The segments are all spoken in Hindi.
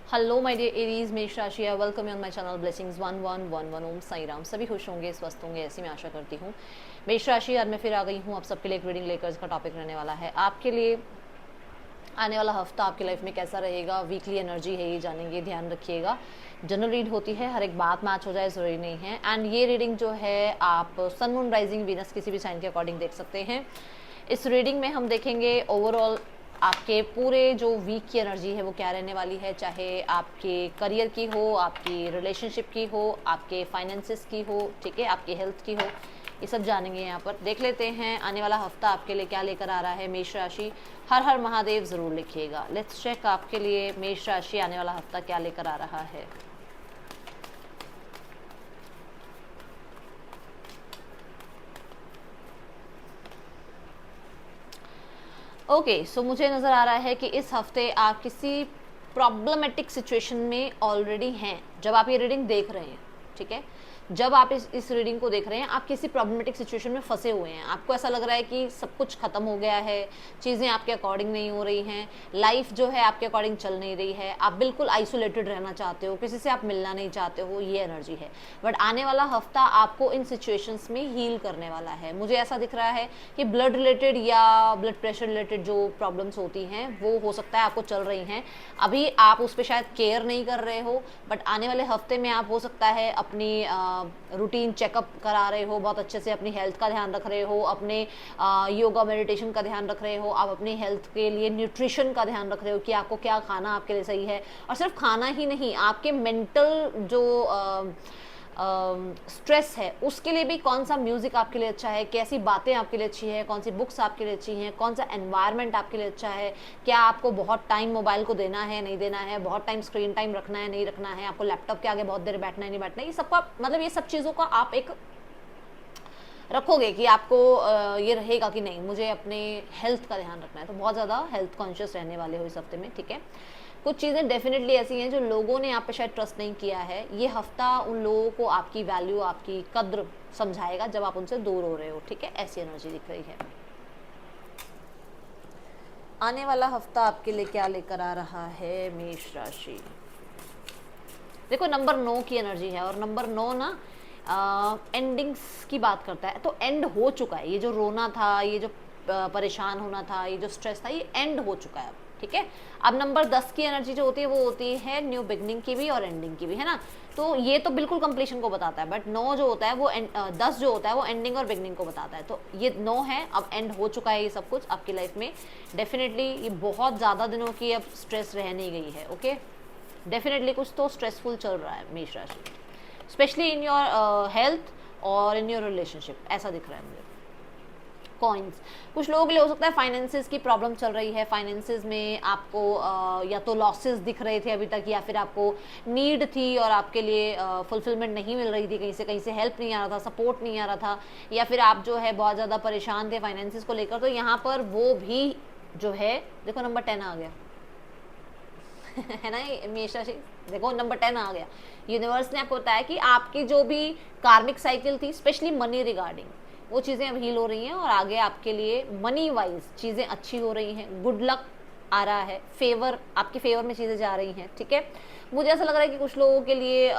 हेलो माय डियर एरीज, मेष राशि है। Welcome you on my channel blessings 1111 ओम साई राम। सभी खुश होंगे, स्वस्थ होंगे, ऐसी मैं आशा करती हूँ। मेष राशि, आज मैं फिर आ गई हूँ आप सबके लिए एक रीडिंग लेकर। इसका टॉपिक रहने वाला है आपके लिए आने वाला हफ्ता आपकी लाइफ में कैसा रहेगा। वीकली एनर्जी है ये जानेंगे, ध्यान रखिएगा। जनरल रीड होती है, हर एक बात मैच हो जाए ज़रूरी नहीं है। एंड ये रीडिंग जो है आप सन मून राइजिंग वीनस किसी भी साइन के अकॉर्डिंग देख सकते हैं। इस रीडिंग में हम देखेंगे ओवरऑल आपके पूरे जो वीक की एनर्जी है वो क्या रहने वाली है, चाहे आपके करियर की हो, आपकी रिलेशनशिप की हो, आपके फाइनेंसेस की हो, ठीक है, आपकी हेल्थ की हो। ये सब जानेंगे यहाँ पर। देख लेते हैं आने वाला हफ्ता आपके लिए क्या लेकर आ रहा है। मेष राशि, हर हर महादेव ज़रूर लिखिएगा। लेट्स चेक आपके लिए मेष राशि आने वाला हफ्ता क्या लेकर आ रहा है। ओके, सो मुझे नज़र आ रहा है कि इस हफ्ते आप किसी प्रॉब्लमेटिक सिचुएशन में ऑलरेडी हैं जब आप ये रीडिंग देख रहे हैं, ठीक है। जब आप इस रीडिंग को देख रहे हैं, आप किसी प्रॉब्लमेटिक सिचुएशन में फंसे हुए हैं। आपको ऐसा लग रहा है कि सब कुछ खत्म हो गया है, चीज़ें आपके अकॉर्डिंग नहीं हो रही हैं, लाइफ जो है आपके अकॉर्डिंग चल नहीं रही है, आप बिल्कुल आइसोलेटेड रहना चाहते हो, किसी से आप मिलना नहीं चाहते हो, ये एनर्जी है। बट आने वाला हफ्ता आपको इन सिचुएशंस में हील करने वाला है। मुझे ऐसा दिख रहा है कि ब्लड रिलेटेड या ब्लड प्रेशर रिलेटेड जो प्रॉब्लम्स होती हैं वो हो सकता है आपको चल रही हैं। अभी आप उस पर शायद केयर नहीं कर रहे हो, बट आने वाले हफ्ते में आप हो सकता है अपनी रूटीन चेकअप करा रहे हो, बहुत अच्छे से अपनी हेल्थ का ध्यान रख रहे हो, अपने योगा मेडिटेशन का ध्यान रख रहे हो, आप अपनी हेल्थ के लिए न्यूट्रिशन का ध्यान रख रहे हो कि आपको क्या खाना आपके लिए सही है। और सिर्फ खाना ही नहीं, आपके मेंटल जो स्ट्रेस है उसके लिए भी कौन सा म्यूजिक आपके लिए अच्छा है, कैसी बातें आपके लिए अच्छी है, कौन सी बुक्स आपके लिए अच्छी हैं, कौन सा एनवायरनमेंट आपके लिए अच्छा है, क्या आपको बहुत टाइम मोबाइल को देना है नहीं देना है, बहुत टाइम स्क्रीन टाइम रखना है नहीं रखना है, आपको लैपटॉप के आगे बहुत देर बैठना है नहीं बैठना है, ये सबका मतलब ये सब चीज़ों का आप एक रखोगे कि आपको ये रहेगा कि नहीं मुझे अपने हेल्थ का ध्यान रखना है। तो बहुत ज़्यादा हेल्थ कॉन्शियस रहने वाले हो इस हफ्ते में, ठीक है। कुछ चीज़ें डेफिनेटली ऐसी हैं जो लोगों ने आप पे शायद ट्रस्ट नहीं किया है। ये हफ्ता उन लोगों को आपकी वैल्यू, आपकी कद्र समझाएगा जब आप उनसे दूर हो रहे हो, ठीक है। ऐसी एनर्जी दिख रही है। आने वाला हफ्ता आपके लिए क्या लेकर आ रहा है मेष राशि। देखो, नंबर 9 की एनर्जी है और नंबर 9 ना एंडिंग्स की बात करता है। तो एंड हो चुका है, ये जो रोना था, ये जो परेशान होना था, ये जो स्ट्रेस था, ये एंड हो चुका है, ठीक है। अब नंबर 10 की एनर्जी जो होती है वो होती है न्यू बिगनिंग की भी और एंडिंग की भी, है ना। तो ये तो बिल्कुल कंप्लीशन को बताता है, बट 9 जो होता है वो 10 जो होता है वो एंडिंग और बिगनिंग को बताता है। तो ये 9 है, अब एंड हो चुका है ये सब कुछ आपकी लाइफ में। डेफिनेटली ये बहुत ज़्यादा दिनों की अब स्ट्रेस रह नहीं गई है, ओके। डेफिनेटली कुछ तो स्ट्रेसफुल चल रहा है मेष राशि, स्पेशली इन योर हेल्थ और इन योर रिलेशनशिप, ऐसा दिख रहा है मुझे। कॉइन्स, कुछ लोगों के लिए हो सकता है फाइनेंसेस की प्रॉब्लम चल रही है। फाइनेंसेस में आपको या तो लॉसेस दिख रहे थे अभी तक, या फिर आपको नीड थी और आपके लिए फुलफिलमेंट नहीं मिल रही थी, कहीं से हेल्प नहीं आ रहा था, सपोर्ट नहीं आ रहा था, या फिर आप जो है बहुत ज़्यादा परेशान थे फाइनेंसेस को लेकर। तो यहाँ पर वो भी जो है, देखो नंबर 10 आ गया है ना, मेष राशि। देखो नंबर 10 आ गया। यूनिवर्स ने आपको बताया कि आपकी जो भी कार्मिक साइकिल थी, स्पेशली मनी रिगार्डिंग, वो चीज़ें अब हील हो रही हैं और आगे आपके लिए मनी वाइज चीज़ें अच्छी हो रही हैं। गुड लक आ रहा है, फेवर, आपके फेवर में चीज़ें जा रही हैं, ठीक है। मुझे ऐसा लग रहा है कि कुछ लोगों के लिए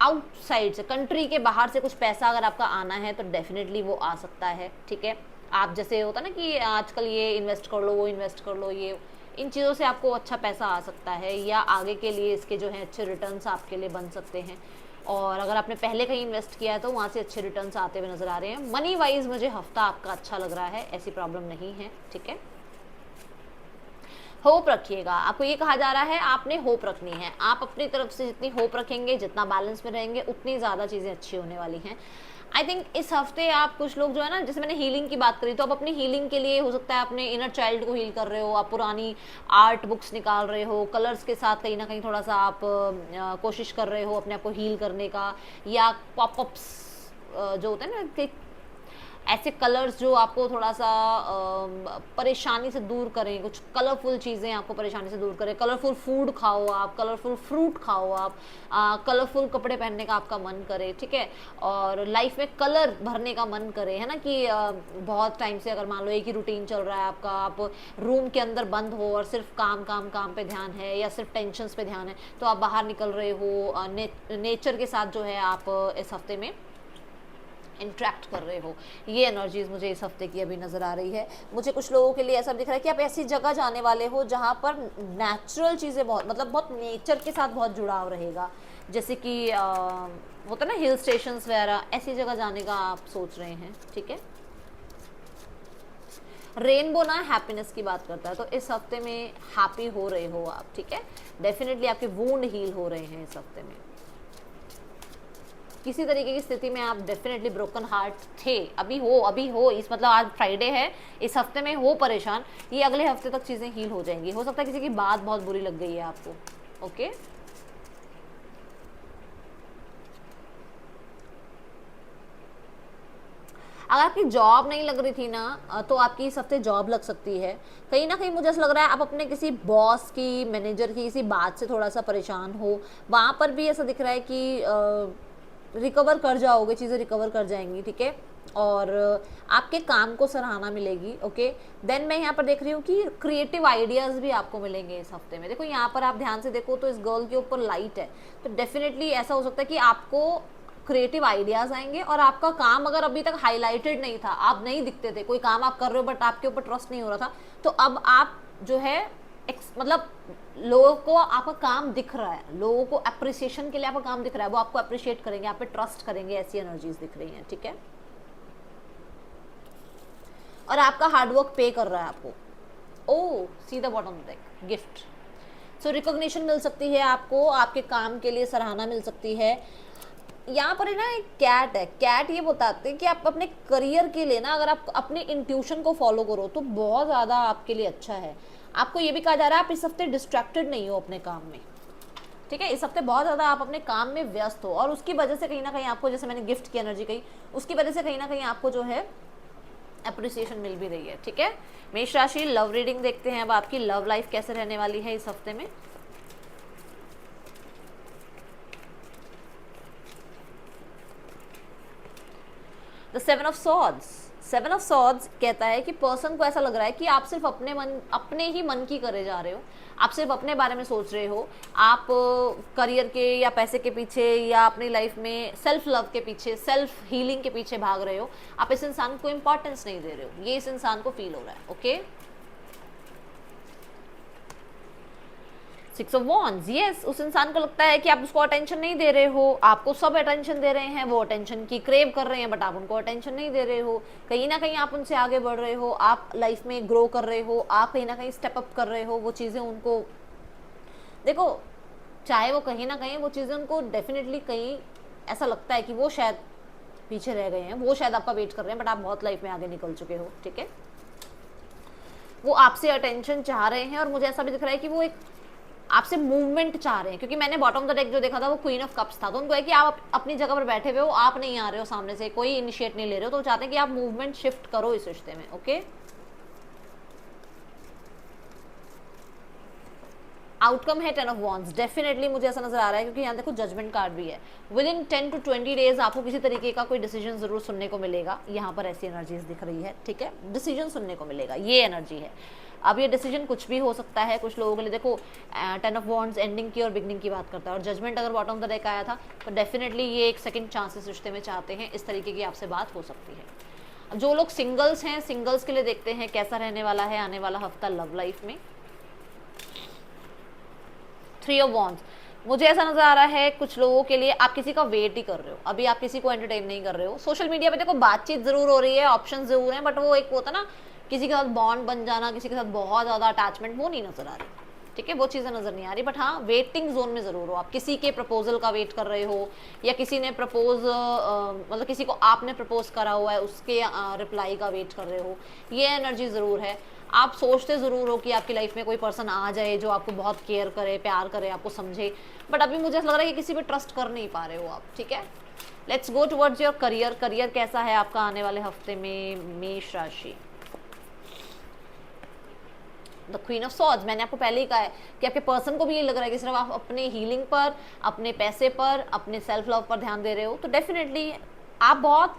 आउटसाइड से, कंट्री के बाहर से कुछ पैसा अगर आपका आना है तो डेफिनेटली वो आ सकता है, ठीक है। आप जैसे होता ना कि आजकल ये इन्वेस्ट कर लो, वो इन्वेस्ट कर लो, ये इन चीज़ों से आपको अच्छा पैसा आ सकता है, या आगे के लिए इसके जो है अच्छे रिटर्न्स आपके लिए बन सकते हैं। और अगर आपने पहले कहीं इन्वेस्ट किया है तो वहाँ से अच्छे रिटर्न्स आते हुए नजर आ रहे हैं। मनी वाइज मुझे हफ्ता आपका अच्छा लग रहा है, ऐसी प्रॉब्लम नहीं है, ठीक है। होप रखिएगा, आपको ये कहा जा रहा है आपने होप रखनी है। आप अपनी तरफ से जितनी होप रखेंगे, जितना बैलेंस में रहेंगे, उतनी ज़्यादा चीज़ें अच्छी होने वाली हैं। आई थिंक इस हफ्ते आप कुछ लोग जो है ना, जैसे मैंने हीलिंग की बात करी, तो आप अपनी हीलिंग के लिए हो सकता है अपने इनर चाइल्ड को हील कर रहे हो, आप पुरानी आर्ट बुक्स निकाल रहे हो, कलर्स के साथ कहीं ना कहीं थोड़ा सा आप कोशिश कर रहे हो अपने आप को हील करने का, या पॉपअप्स जो होते हैं ना ऐसे कलर्स जो आपको थोड़ा सा परेशानी से दूर करें, कुछ कलरफुल चीज़ें आपको परेशानी से दूर करें। कलरफुल फूड खाओ आप, कलरफुल फ्रूट खाओ आप, कलरफुल कपड़े पहनने का आपका मन करे, ठीक है, और लाइफ में कलर भरने का मन करे, है ना, कि बहुत टाइम से अगर मान लो एक ही रूटीन चल रहा है आपका, आप रूम के अंदर बंद हो और सिर्फ काम काम काम पे ध्यान है या सिर्फ टेंशन्स पे ध्यान है, तो आप बाहर निकल रहे हो, नेचर के साथ जो है आप इस हफ्ते में इंट्रैक्ट कर रहे हो। ये एनर्जीज मुझे इस हफ्ते की अभी नज़र आ रही है। मुझे कुछ लोगों के लिए ऐसा दिख रहा है कि आप ऐसी जगह जाने वाले हो जहाँ पर नेचुरल चीज़ें बहुत, मतलब बहुत नेचर के साथ बहुत जुड़ाव रहेगा, जैसे कि होता है ना हिल स्टेशंस वगैरह, ऐसी जगह जाने का आप सोच रहे हैं, ठीक है। रेनबो ना हैप्पीनेस की बात करता है, तो इस हफ्ते में हैप्पी हो रहे हो आप, ठीक है। डेफिनेटली आपके वुंड हील हो रहे हैं इस हफ्ते में। किसी तरीके की स्थिति में आप डेफिनेटली ब्रोकन हार्ट थे, अभी हो इस, मतलब आज फ्राइडे है, इस हफ्ते में हो परेशान, ये अगले हफ्ते तक चीज़ें हील हो जाएंगी। हो सकता है किसी की बात बहुत बुरी लग गई है आपको, ओके। अगर आपकी जॉब नहीं लग रही थी ना, तो आपकी इस हफ्ते जॉब लग सकती है। कहीं ना कहीं मुझे ऐसा लग रहा है आप अपने किसी बॉस की, मैनेजर की किसी बात से थोड़ा सा परेशान हो, वहाँ पर भी ऐसा दिख रहा है कि रिकवर कर जाओगे, चीज़ें रिकवर कर जाएंगी, ठीक है, और आपके काम को सराहना मिलेगी, ओके। देन मैं यहाँ पर देख रही हूँ कि क्रिएटिव आइडियाज़ भी आपको मिलेंगे इस हफ्ते में। देखो यहाँ पर आप ध्यान से देखो तो इस गर्ल के ऊपर लाइट है, तो डेफिनेटली ऐसा हो सकता है कि आपको क्रिएटिव आइडियाज़ आएंगे, और आपका काम अगर अभी तक हाईलाइटेड नहीं था, आप नहीं दिखते थे, कोई काम आप कर रहे हो बट आपके ऊपर ट्रस्ट नहीं हो रहा था, तो अब आप जो है मतलब लोगों को आपका काम दिख रहा है, लोगों को अप्रिसिएशन के लिए आपका काम दिख रहा है, वो आपको अप्रिशिएट करेंगे, आप पे ट्रस्ट करेंगे, ऐसी एनर्जीज दिख रही हैं, ठीक है। और आपका हार्डवर्क पे कर रहा है आपको। Oh see the bottom of the deck, gift, so recognition मिल सकती है आपको, आपके काम के लिए सराहना मिल सकती है। यहाँ पर ना एक कैट है, कैट ये बताते हैं कि आप अपने करियर के लिए ना, अगर आप अपने इंट्यूशन को फॉलो करो तो बहुत ज़्यादा आपके लिए अच्छा है। आपको ये भी कहा जा रहा है आप इस हफ्ते डिस्ट्रैक्टेड नहीं हो अपने काम में, ठीक है। इस हफ्ते बहुत ज़्यादा आप अपने काम में व्यस्त हो, और उसकी वजह से कहीं ना कहीं आपको, जैसे मैंने गिफ्ट की एनर्जी कही, उसकी वजह से कहीं ना कहीं आपको जो है अप्रिसिएशन मिल भी रही है, ठीक है। मेष राशि, लव रीडिंग देखते हैं अब आपकी लव लाइफ कैसे रहने वाली है इस हफ्ते में। The seven of swords, seven of swords कहता है कि पर्सन को ऐसा लग रहा है कि आप सिर्फ अपने ही मन की करे जा रहे हो, आप सिर्फ अपने बारे में सोच रहे हो, आप करियर के या पैसे के पीछे या अपनी लाइफ में सेल्फ लव के पीछे, सेल्फ हीलिंग के पीछे भाग रहे हो, आप इस इंसान को इंपॉर्टेंस नहीं दे रहे हो, ये इस इंसान को फील हो रहा है, okay. Six of wands, yes, उस इंसान को लगता है कि आप उसको अटेंशन नहीं दे रहे हो, आपको सब अटेंशन दे रहे हैं, वो अटेंशन की क्रेव कर रहे हैं बट आप उनको अटेंशन नहीं दे रहे हो। कहीं ना कहीं आप उनसे आगे बढ़ रहे हो, आप लाइफ में ग्रो कर रहे हो, आप कहीं ना कहीं स्टेप अप कर रहे हो, वो चीज़ें उनको, देखो चाहे वो कहीं ना कहीं वो चीज़ें उनको डेफिनेटली कहीं ऐसा लगता है कि वो शायद पीछे रह गए हैं, वो शायद आपका वेट कर रहे हैं, बट आप बहुत लाइफ में आगे निकल चुके हो, ठीक है। वो आपसे अटेंशन चाह रहे हैं, और मुझे ऐसा भी दिख रहा है कि वो एक आपसे मूवमेंट चाह रहे हैं, क्योंकि मैंने बॉटम ऑफ द डेक जो देखा था वो क्वीन ऑफ कप्स था, तो उनको है कि आप अपनी जगह पर बैठे हुए हो, आप नहीं आ रहे हो सामने से, कोई इनिशिएट नहीं ले रहे हो, तो चाहते हैं कि आप मूवमेंट शिफ्ट करो इस रिश्ते में, ओके। आउटकम है 10 ऑफ वॉन्ड्स, डेफिनेटली मुझे ऐसा नजर आ रहा है, क्योंकि यहाँ देखो जजमेंट कार्ड भी है। विद इन 10 to 20 डेज आपको किसी तरीके का कोई डिसीजन जरूर सुनने को मिलेगा, यहाँ पर ऐसी एनर्जीज दिख रही है, ठीक है, डिसीजन सुनने को मिलेगा, ये एनर्जी है। अब ये डिसीजन कुछ भी हो सकता है कुछ लोगों के लिए, देखो 10 ऑफ वॉन्ड्स एंडिंग की और बिगनिंग की बात करता है, और जजमेंट अगर बॉटम ऑफ द डेक आया था तो डेफिनेटली ये एक सेकंड चांस इस रिश्ते में चाहते हैं, इस तरीके की आपसे बात हो सकती है। जो लोग सिंगल्स हैं, सिंगल्स के लिए देखते हैं कैसा रहने वाला है आने वाला हफ्ता लव लाइफ में। 3 ऑफ वॉन्ड्स, मुझे ऐसा नजर आ रहा है कुछ लोगों के लिए आप किसी का वेट ही कर रहे हो, अभी आप किसी को एंटरटेन नहीं कर रहे हो। सोशल मीडिया पे देखो बातचीत जरूर हो रही है, ऑप्शन जरूर हैं, बट वो एक होता ना किसी के साथ बॉन्ड बन जाना, किसी के साथ बहुत ज़्यादा अटैचमेंट, वो नहीं नजर आ रही, ठीक है, वो चीज़ें नज़र नहीं आ रही। बट हाँ, वेटिंग जोन में ज़रूर हो आप, किसी के प्रपोजल का वेट कर रहे हो, या किसी ने प्रपोज मतलब किसी को आपने प्रपोज करा हुआ है उसके रिप्लाई का वेट कर रहे हो, ये एनर्जी ज़रूर है। आप सोचते ज़रूर हो कि आपकी लाइफ में कोई पर्सन आ जाए जो आपको बहुत केयर करे, प्यार करे, आपको समझे, बट अभी मुझे ऐसा लग रहा है कि किसी पे ट्रस्ट कर नहीं पा रहे हो आप, ठीक है। Let's go towards your career. Career कैसा है आपका आने वाले हफ्ते में मेष राशि? द क्वीन ऑफ सॉर्ड्स, मैंने आपको पहले ही कहा है कि आपके पर्सन को भी ये लग रहा है कि सिर्फ आप अपने हीलिंग पर, अपने पैसे पर, अपने सेल्फ लव पर ध्यान दे रहे हो, तो डेफिनेटली आप बहुत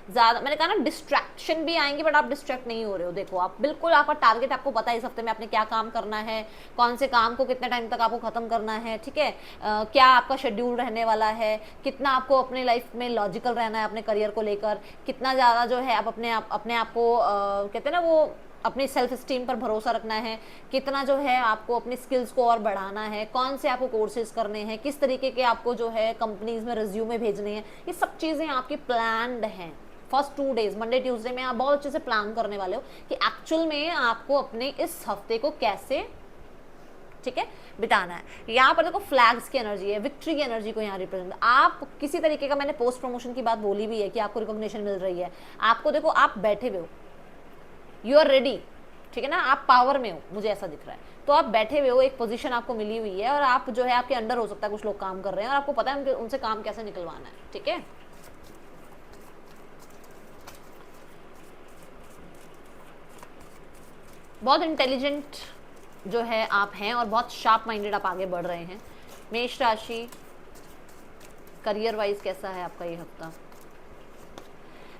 ज़्यादा, मैंने कहा ना डिस्ट्रैक्शन भी आएंगे बट आप डिस्ट्रैक्ट नहीं हो रहे हो। देखो आप बिल्कुल, आपका टारगेट आपको पता है इस हफ्ते में आपने क्या काम करना है, कौन से काम को कितने टाइम तक आपको खत्म करना है, ठीक है, क्या आपका शेड्यूल रहने वाला है, कितना आपको अपने लाइफ में लॉजिकल रहना है अपने करियर को लेकर, कितना ज़्यादा जो है आप अपने आप को कहते हैं ना वो अपनी सेल्फ स्टीम पर भरोसा रखना है, कितना जो है आपको अपनी स्किल्स को और बढ़ाना है, कौन से आपको कोर्सेज करने हैं, किस तरीके के आपको जो है कंपनीज में रिज्यूमे भेजने हैं, ये सब चीज़ें आपकी प्लान्ड हैं। फर्स्ट 2 डेज मंडे ट्यूसडे में आप बहुत अच्छे से प्लान करने वाले हो कि एक्चुअल में आपको अपने इस हफ्ते को कैसे, ठीक है, बिताना है। यहाँ पर देखो फ्लैग्स की एनर्जी है, विक्ट्री की एनर्जी को यहाँ रिप्रेजेंट, आप किसी तरीके का, मैंने पोस्ट प्रमोशन की बात बोली भी है कि आपको रिकॉग्निशन मिल रही है, आपको देखो आप बैठे हुए हो, यू आर रेडी, ठीक है ना, आप पावर में हो, मुझे ऐसा दिख रहा है, तो आप बैठे हुए हो, एक पोजीशन आपको मिली हुई है और आप जो है आपके अंडर हो सकता है कुछ लोग काम कर रहे हैं और आपको पता है उनसे काम कैसे निकलवाना है, ठीक है। बहुत इंटेलिजेंट जो है आप हैं और बहुत शार्प माइंडेड आप आगे बढ़ रहे हैं। मेष राशि, करियर वाइज कैसा है आपका ये हफ्ता?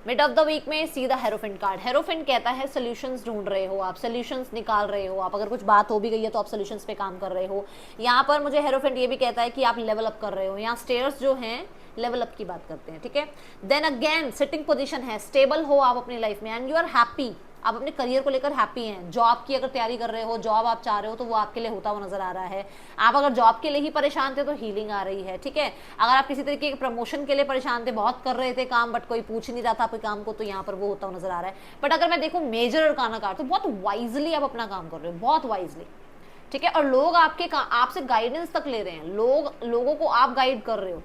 मिड ऑफ द वीक में see the hierophant card. Hierophant कहता है सोल्यूशंस ढूंढ रहे हो आप, सोल्यूशंस निकाल रहे हो आप, अगर कुछ बात हो भी गई है तो आप सोल्यूशंस पे काम कर रहे हो। यहाँ पर मुझे हेरोफेंट ये भी कहता है कि आप लेवल अप कर रहे हो, यहाँ स्टेयर्स जो हैं लेवल अप की बात करते हैं, ठीक है। देन अगेन सिटिंग पोजीशन है, स्टेबल हो आप अपनी लाइफ में एंड यू आर हैप्पी, आप अपने करियर को लेकर हैप्पी हैं। जॉब की अगर तैयारी कर रहे हो, जॉब आप चाह रहे हो तो वो आपके लिए होता हुआ नजर आ रहा है। आप अगर जॉब के लिए ही परेशान थे तो हीलिंग आ रही है, ठीक है। अगर आप किसी तरीके के प्रमोशन के लिए परेशान थे, बहुत कर रहे थे काम बट कोई पूछ नहीं रहा था आपके काम को, तो यहाँ पर वो होता हुआ नजर आ रहा है। बट अगर मैं देखूँ मेजर अरकाना कार्ड, तो बहुत वाइजली आप अपना काम कर रहे हो, बहुत वाइजली, ठीक है। और लोग आपसे गाइडेंस तक ले रहे हैं, लोगों को आप गाइड कर रहे हो,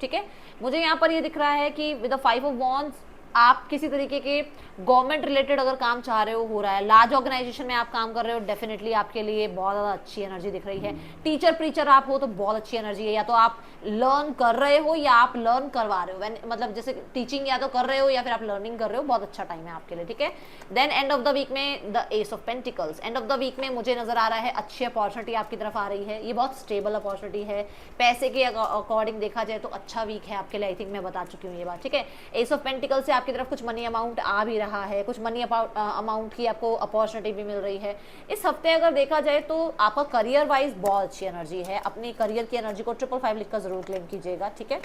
ठीक है। मुझे यहाँ पर ये दिख रहा है कि विद द 5 ऑफ वॉन्ड्स आप किसी तरीके के गवर्नमेंट रिलेटेड अगर काम चाह रहे हो रहा है, लार्ज ऑर्गेनाइजेशन में आप काम कर रहे हो, डेफिनेटली आपके लिए बहुत ज़्यादा अच्छी एनर्जी दिख रही है। टीचर प्रीचर आप हो तो बहुत अच्छी एनर्जी है, या तो आप लर्न कर रहे हो या आप लर्न करवा रहे हो, मतलब जैसे टीचिंग या तो कर रहे हो या फिर आप लर्निंग कर रहे हो, बहुत अच्छा टाइम है आपके लिए, ठीक है। Then end of the week में the ace of pentacles, end of the week में मुझे नजर आ रहा है अच्छी अपॉर्चुनिटी आपकी तरफ आ रही है, ये बहुत स्टेबल अपॉर्चुनिटी है, पैसे के अकॉर्डिंग देखा जाए तो अच्छा वीक है आपके लिए, आई थिंक मैं बता चुकी हूँ ये बात, ठीक है। एस ऑफ पेंटिकल से आपकी तरफ कुछ मनी अमाउंट आ भी रहा है, कुछ मनी अमाउंट की आपको अपॉर्चुनिटी भी मिल रही है इस हफ्ते। अगर देखा जाए तो आपका करियर वाइज बहुत अच्छी एनर्जी है, अपनी करियर की एनर्जी को 555 लिखकर जरूर क्लेम कीजिएगा, ठीक है।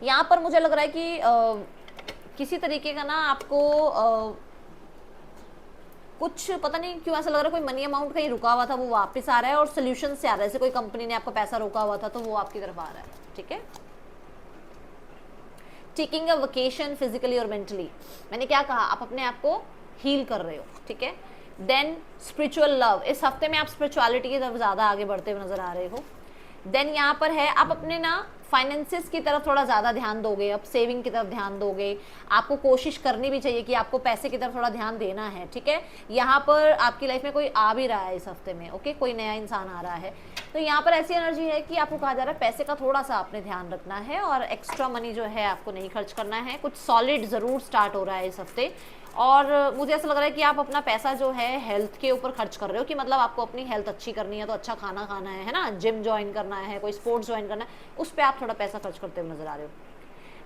यहाँ पर मुझे लग रहा है कि किसी तरीके का ना आपको कुछ पता नहीं क्यों ऐसा लग रहा है, कोई मनी अमाउंट कहीं रुका हुआ था वो वापस आ रहा है और सोल्यूशन से आ रहा है, जैसे कोई कंपनी ने आपका पैसा रोका हुआ था तो वो आपकी तरफ आ रहा है, ठीक है। टेकिंग अ वेकेशन फिजिकली और मेंटली, मैंने क्या कहा, आप अपने आप को हील कर रहे हो, ठीक है। देन स्पिरिचुअल लव, इस हफ्ते में आप स्पिरिचुअलिटी की तरफ ज़्यादा आगे बढ़ते हुए नजर आ रहे हो। देन यहाँ पर है आप अपने ना फाइनेंसिस की तरफ थोड़ा ज़्यादा ध्यान दोगे, अब सेविंग की तरफ ध्यान दोगे, आपको कोशिश करनी भी चाहिए कि आपको पैसे की तरफ थोड़ा ध्यान देना है, ठीक है। यहाँ पर आपकी लाइफ में कोई आ भी रहा है इस हफ्ते में, ओके, कोई नया इंसान आ रहा है, तो यहाँ पर ऐसी एनर्जी है कि आपको कहा जा रहा है पैसे का थोड़ा सा आपने ध्यान रखना है और एक्स्ट्रा मनी जो है आपको नहीं खर्च करना है, कुछ सॉलिड ज़रूर स्टार्ट हो रहा है इस हफ्ते। और मुझे ऐसा लग रहा है कि आप अपना पैसा जो है हेल्थ के ऊपर खर्च कर रहे हो, कि मतलब आपको अपनी हेल्थ अच्छी करनी है तो अच्छा खाना खाना है ना, जिम ज्वाइन करना है, कोई स्पोर्ट्स ज्वाइन करना है, उस पर आप थोड़ा पैसा खर्च करते हुए नजर आ रहे हो।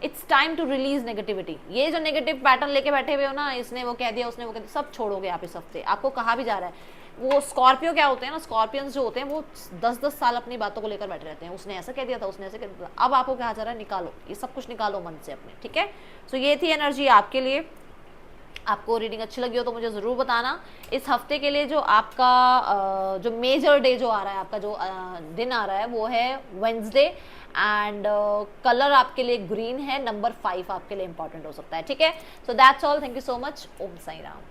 It's time to release negativity, ये जो नेगेटिव पैटर्न लेके बैठे हुए हो ना, इसने वो कह दिया उसने वो कह दिया, सब छोड़ोगे आप इस हफ्ते। आपको कहा भी जा रहा है, वो स्कॉर्पियो क्या होते हैं ना, स्कॉर्पियंस जो होते हैं वो 10-10 साल अपनी बातों को लेकर बैठे रहते हैं, उसने ऐसा कह दिया था, उसने ऐसा कह दिया था। अब आपको कहा जा रहा है निकालो ये सब कुछ, निकालो मन से अपने, ठीक है। सो ये थी एनर्जी आपके लिए। आपको रीडिंग अच्छी लगी हो तो मुझे ज़रूर बताना। इस हफ्ते के लिए जो आपका जो मेजर डे जो आ रहा है, आपका जो दिन आ रहा है वो है वेंसडे, एंड कलर आपके लिए ग्रीन है, नंबर 5 आपके लिए इंपॉर्टेंट हो सकता है, ठीक है। So that's all, thank you so much, Om Sai Ram.